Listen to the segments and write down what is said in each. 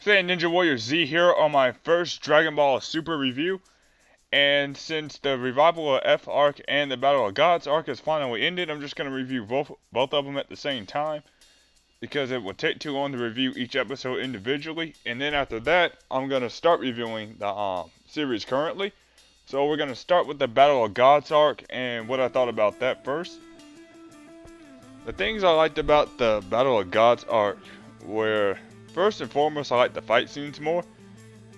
Saying Ninja Warrior Z here on my first Dragon Ball Super review. And since the revival of F arc and the Battle of Gods arc has finally ended, I'm just going to review both of them at the same time because it would take too long to review each episode individually. And then after that, I'm going to start reviewing the series currently. So we're going to start with the Battle of Gods arc and what I thought about that first. The things I liked about the Battle of Gods arc were, first and foremost, I liked the fight scenes more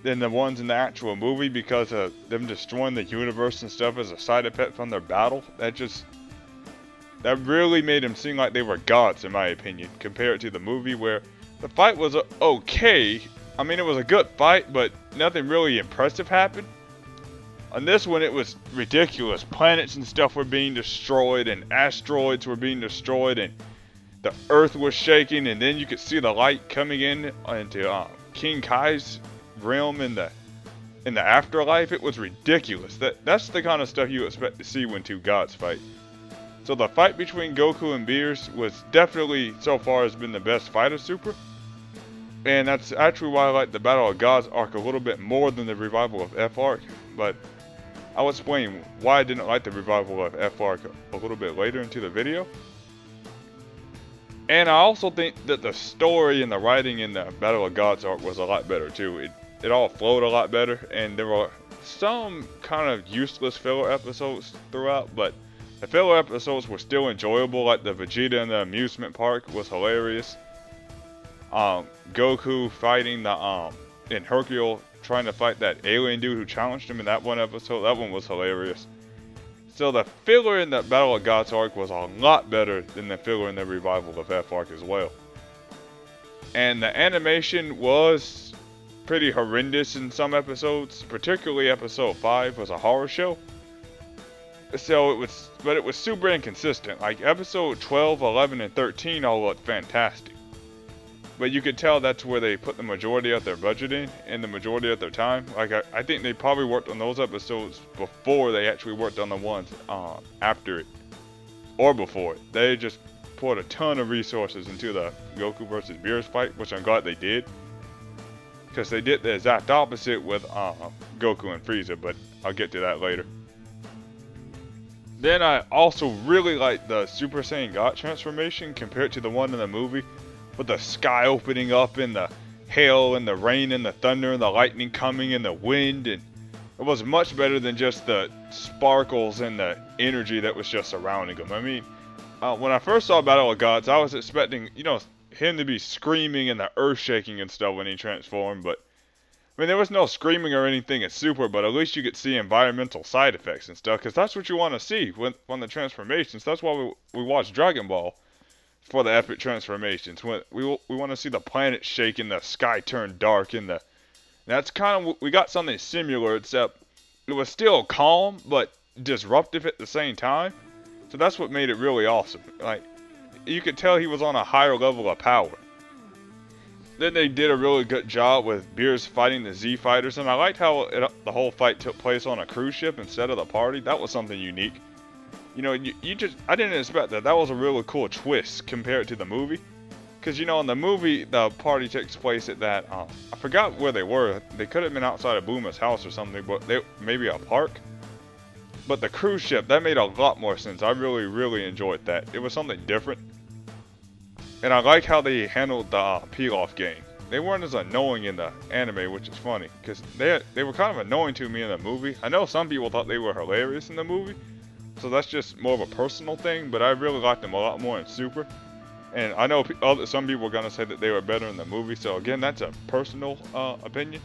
than the ones in the actual movie because of them destroying the universe and stuff as a side effect from their battle. That really made them seem like they were gods, in my opinion, compared to the movie where the fight was okay. I mean, it was a good fight, but nothing really impressive happened. On this one, it was ridiculous. Planets and stuff were being destroyed, and asteroids were being destroyed, and the Earth was shaking, and then you could see the light coming into King Kai's realm in the afterlife. It was ridiculous. That's the kind of stuff you expect to see when two gods fight. So the fight between Goku and Beerus was definitely, so far, has been the best fight of Super. And that's actually why I like the Battle of Gods arc a little bit more than the Revival of F arc. But I'll explain why I didn't like the Revival of F arc a little bit later into the video. And I also think that the story and the writing in the Battle of Gods arc was a lot better too. It all flowed a lot better, and there were some kind of useless filler episodes throughout, but the filler episodes were still enjoyable, like the Vegeta in the amusement park was hilarious. Goku fighting in Hercule trying to fight that alien dude who challenged him in that one episode, that one was hilarious. So the filler in the Battle of Gods arc was a lot better than the filler in the Revival of F arc as well. And the animation was pretty horrendous in some episodes, particularly episode 5 was a horror show. So it was super inconsistent. Like episode 12, 11, and 13 all looked fantastic. But you could tell that's where they put the majority of their budget in and the majority of their time. Like I think they probably worked on those episodes before they actually worked on the ones after it or before it. They just poured a ton of resources into the Goku versus Beerus fight, which I'm glad they did. Because they did the exact opposite with Goku and Frieza, but I'll get to that later. Then I also really like the Super Saiyan God transformation compared to the one in the movie, with the sky opening up and the hail and the rain and the thunder and the lightning coming and the wind, and it was much better than just the sparkles and the energy that was just surrounding him. I mean, when I first saw Battle of Gods, I was expecting, him to be screaming and the earth shaking and stuff when he transformed, but I mean, there was no screaming or anything in Super, but at least you could see environmental side effects and stuff, because that's what you want to see when the transformations. That's why we watch Dragon Ball, for the epic transformations. We want to see the planet shake and the sky turn dark, and that's kind of, we got something similar, except it was still calm but disruptive at the same time. So that's what made it really awesome. Like, you could tell he was on a higher level of power. Then they did a really good job with Beerus fighting the Z fighters, and I liked how the whole fight took place on a cruise ship instead of the party. That was something unique. I didn't expect that. That was a really cool twist compared to the movie. Because, in the movie, the party takes place at that, I forgot where they were. They could have been outside of Bulma's house or something, but maybe a park. But the cruise ship, that made a lot more sense. I really, really enjoyed that. It was something different. And I like how they handled the Pilaf gang. They weren't as annoying in the anime, which is funny. Because they were kind of annoying to me in the movie. I know some people thought they were hilarious in the movie. So that's just more of a personal thing, but I really liked them a lot more in Super. And I know some people are going to say that they were better in the movie, so again, that's a personal opinion.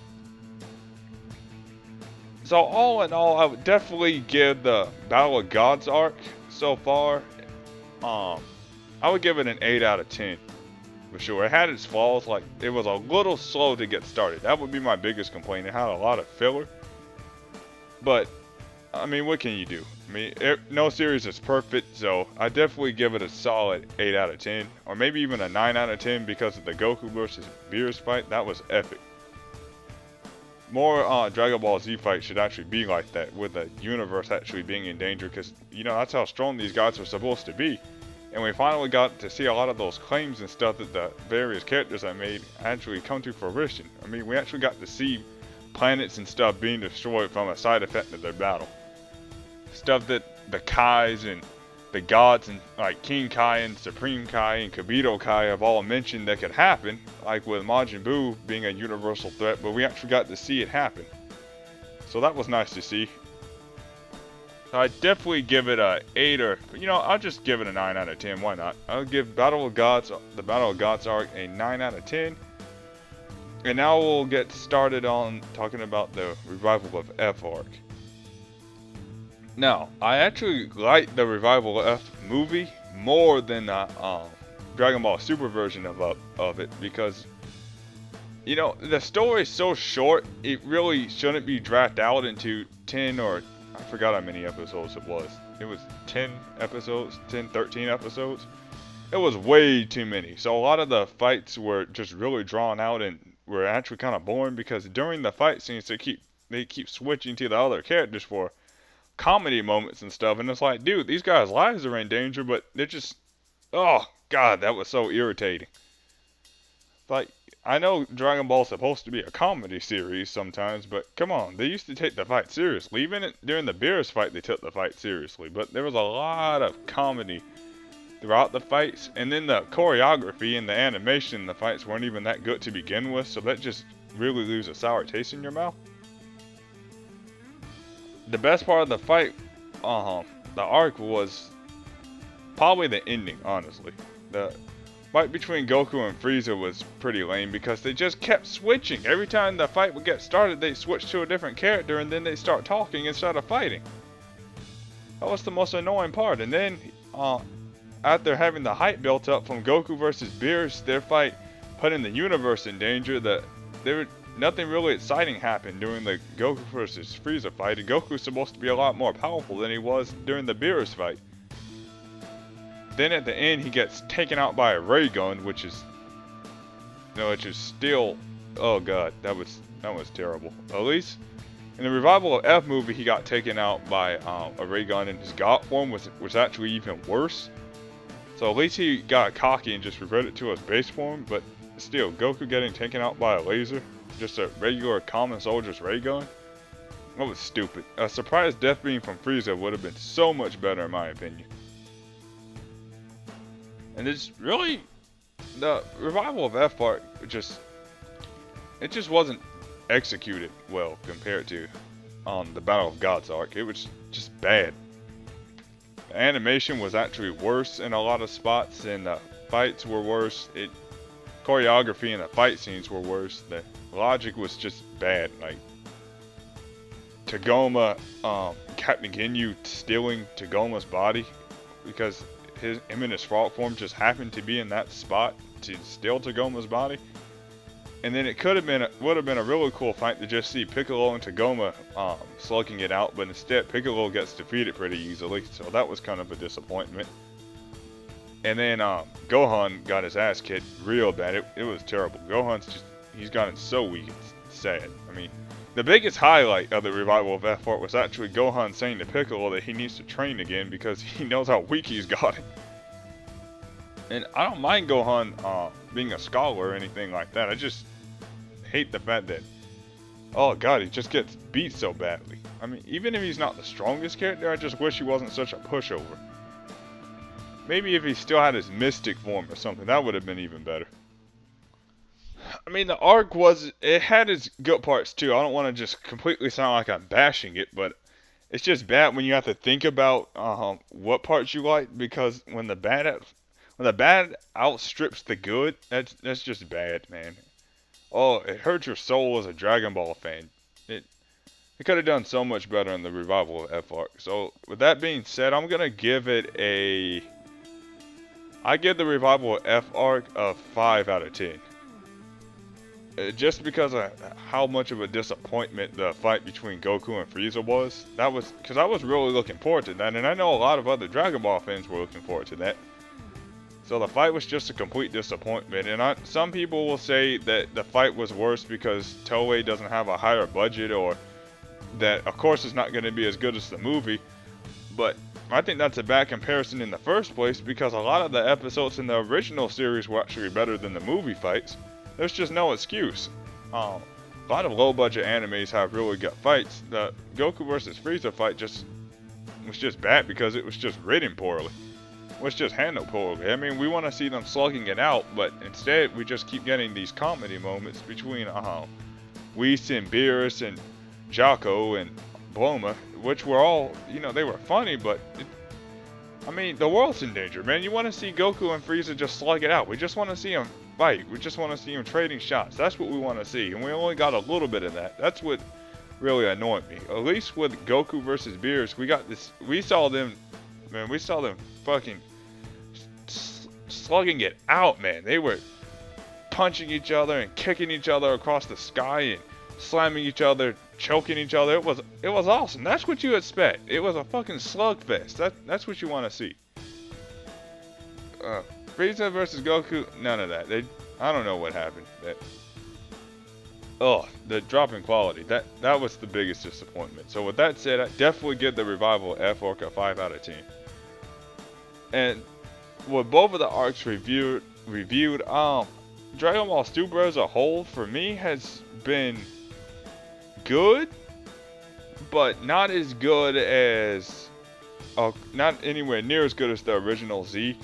So all in all, I would definitely give the Battle of Gods arc so far, I would give it an 8 out of 10. For sure. It had its flaws, like it was a little slow to get started. That would be my biggest complaint. It had a lot of filler. But I mean, what can you do? I mean, no series is perfect, so I definitely give it a solid 8 out of 10, or maybe even a 9 out of 10 because of the Goku versus Beerus fight. That was epic. More Dragon Ball Z fights should actually be like that, with the universe actually being in danger, because, that's how strong these gods are supposed to be. And we finally got to see a lot of those claims and stuff that the various characters I made actually come to fruition. I mean, we actually got to see planets and stuff being destroyed from a side effect of their battle. Stuff that the Kais and the gods and like King Kai and Supreme Kai and Kibito Kai have all mentioned that could happen, like with Majin Buu being a universal threat, but we actually got to see it happen. So that was nice to see. I'd definitely give it a 8 or, I'll just give it a 9 out of 10, why not? I'll give Battle of Gods, the Battle of Gods arc, a 9 out of 10. And now we'll get started on talking about the Revival of F arc. Now, I actually like the Revival of F movie more than the Dragon Ball Super version of it because, the story is so short, it really shouldn't be dragged out into 10 or, I forgot how many episodes it was. It was 10 episodes, 10, 13 episodes. It was way too many. So a lot of the fights were just really drawn out and were actually kind of boring because during the fight scenes they keep switching to the other characters for comedy moments and stuff, and it's like, dude, these guys' lives are in danger, but they're just, oh god, that was so irritating. Like, I know Dragon Ball's supposed to be a comedy series sometimes, but come on, they used to take the fight seriously. Even during the Beerus fight, they took the fight seriously, but there was a lot of comedy throughout the fights, and then the choreography and the animation in the fights weren't even that good to begin with, so that just really leaves a sour taste in your mouth. The best part of the fight, the arc, was probably the ending, honestly. The fight between Goku and Frieza was pretty lame because they just kept switching. Every time the fight would get started, they switch to a different character and then they start talking instead of fighting. That was the most annoying part. And then, after having the hype built up from Goku versus Beerus, their fight putting the universe in danger, nothing really exciting happened during the Goku versus Frieza fight, and Goku's supposed to be a lot more powerful than he was during the Beerus fight. Then at the end, he gets taken out by a ray gun, which is still, oh god, that was terrible. At least in the Revival of F movie, he got taken out by a ray gun, and his god form was actually even worse. So at least he got cocky and just reverted to his base form, but still, Goku getting taken out by a laser, just a regular common soldier's ray gun, that was stupid. A surprise death beam from Frieza would have been so much better in my opinion. And it's really, the Revival of F arc just wasn't executed well compared to the Battle of Gods arc. It was just bad. The animation was actually worse in a lot of spots, and the fights were worse. Choreography and the fight scenes were worse. The logic was just bad. Like Tagoma, Captain Ginyu stealing Tagoma's body because him and his frog form just happened to be in that spot to steal Tagoma's body. And then it would have been a really cool fight to just see Piccolo and Tagoma slugging it out, but instead Piccolo gets defeated pretty easily, so that was kind of a disappointment. And then Gohan got his ass kicked real bad. It was terrible. He's gotten so weak, it's sad. I mean, the biggest highlight of the Revival of F arc was actually Gohan saying to Piccolo that he needs to train again because he knows how weak he's gotten. And I don't mind Gohan being a scholar or anything like that. I just hate the fact that, oh god, he just gets beat so badly. I mean, even if he's not the strongest character, I just wish he wasn't such a pushover. Maybe if he still had his mystic form or something, that would have been even better. I mean, the arc it had its good parts too. I don't want to just completely sound like I'm bashing it, but it's just bad when you have to think about what parts you like, because when the bad outstrips the good, that's just bad, man. Oh, it hurts your soul as a Dragon Ball fan. It could have done so much better in the Revival of F arc. So with that being said, I'm gonna give it I give the Revival of F arc a 5 out of 10. Just because of how much of a disappointment the fight between Goku and Frieza was. Because I was really looking forward to that, and I know a lot of other Dragon Ball fans were looking forward to that. So the fight was just a complete disappointment, and some people will say that the fight was worse because Toei doesn't have a higher budget, or that of course it's not going to be as good as the movie, but I think that's a bad comparison in the first place because a lot of the episodes in the original series were actually better than the movie fights. There's just no excuse. A lot of low-budget animes have really good fights. The Goku versus Frieza fight was just bad because it was just written poorly. It was just handled poorly. I mean, we want to see them slugging it out, but instead we just keep getting these comedy moments between Whis and Beerus and Jaco and Bulma, which were all, they were funny, but I mean, the world's in danger, man. You want to see Goku and Frieza just slug it out. We just want to see them fight. We just want to see them trading shots. That's what we want to see, and we only got a little bit of that. That's what really annoyed me. At least with Goku versus Beerus, we saw them fucking slugging it out, man. They were punching each other and kicking each other across the sky and slamming each other, choking each other. It was awesome. That's what you expect. It was a fucking slugfest. That's what you want to see. Frieza versus Goku, none of that. I don't know what happened. The drop in quality. That was the biggest disappointment. So with that said, I definitely give the revival of F-Arc a 5 out of 10. And with both of the arcs reviewed, Dragon Ball Super as a whole for me has been good, but not as good as, not anywhere near as good as the original Z.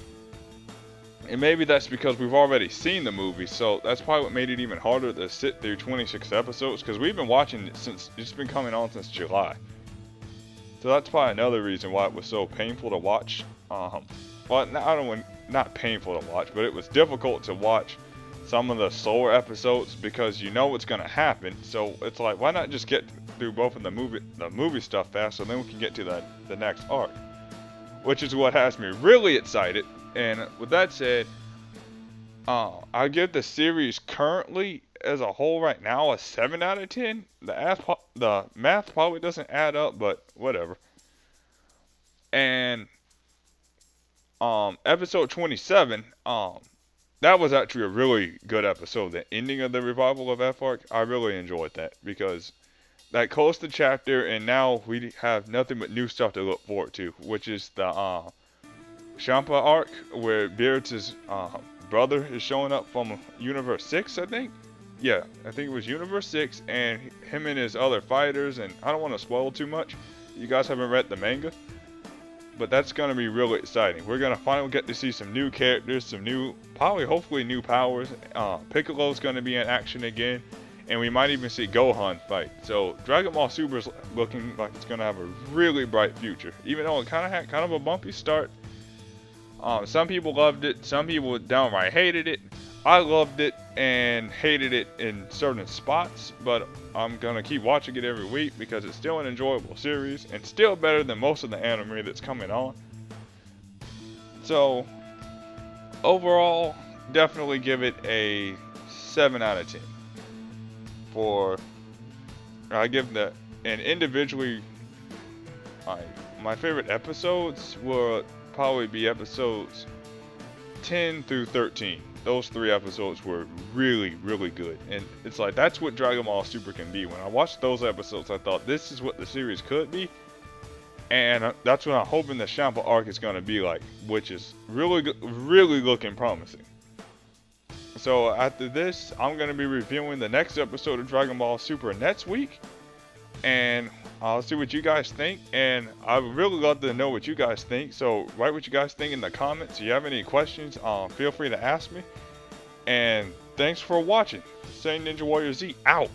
And maybe that's because we've already seen the movie, so that's probably what made it even harder to sit through 26 episodes, because we've been watching it since, it's been coming on since July. So that's probably another reason why it was so painful to watch. Well, not painful to watch, but it was difficult to watch some of the slower episodes because you know what's going to happen. So it's like, why not just get through both of the movie stuff fast, so then we can get to the next arc, which is what has me really excited. And with that said, I give the series currently as a whole right now a 7 out of 10. The math probably doesn't add up, but whatever. And episode 27, that was actually a really good episode. The ending of the revival of F-Arc, I really enjoyed that because that closed the chapter, and now we have nothing but new stuff to look forward to, which is the Champa arc, where Beerus' brother is showing up from Universe 6, I think. Yeah, I think it was Universe 6, and him and his other fighters, and I don't want to spoil too much. You guys haven't read the manga, but that's going to be really exciting. We're going to finally get to see some new characters, some new, hopefully new powers. Piccolo's going to be in action again, and we might even see Gohan fight. So Dragon Ball Super is looking like it's going to have a really bright future, even though it kind of had kind of a bumpy start. Some people loved it, some people downright hated it. I loved it and hated it in certain spots, but I'm gonna keep watching it every week because it's still an enjoyable series and still better than most of the anime that's coming on. So overall, definitely give it a 7 out of 10. I give and individually, my favorite episodes will probably be episodes 10 through 13. Those 3 episodes were really, really good. And it's like, that's what Dragon Ball Super can be. When I watched those episodes, I thought, this is what the series could be. And that's what I'm hoping the Champa arc is going to be like, which is really, really looking promising. So after this, I'm going to be reviewing the next episode of Dragon Ball Super next week. And I'll see what you guys think, and I would really love to know what you guys think. So write what you guys think in the comments. If you have any questions, feel free to ask me. And thanks for watching. Saiyan Ninja Warrior Z out.